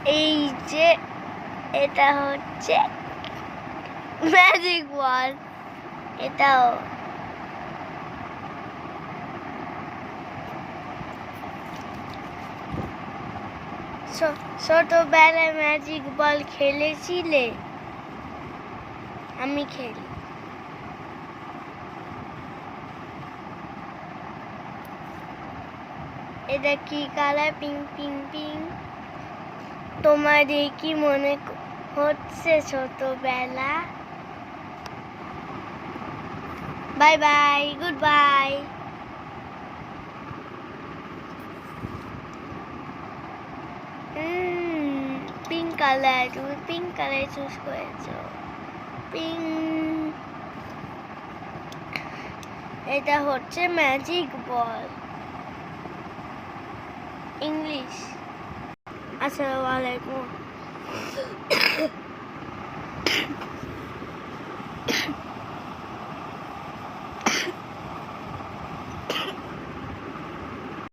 এই যে এটা হচ্ছে ম্যাজিক বল, এটাও ছোটবেলায় ম্যাজিক বল খেলেছিলে? আমি খেলি। এটা কি কালার? Pink pink pink. তোমার কি মনে হচ্ছে ছোটবেলা? Bye bye, good bye. Pink colour, তুমি পিঙ্ক কালার চুজ করেছো। পিঙ্ক। এটা হচ্ছে ম্যাজিক বল। ইংলিশ। আসসালামু আলাইকুম।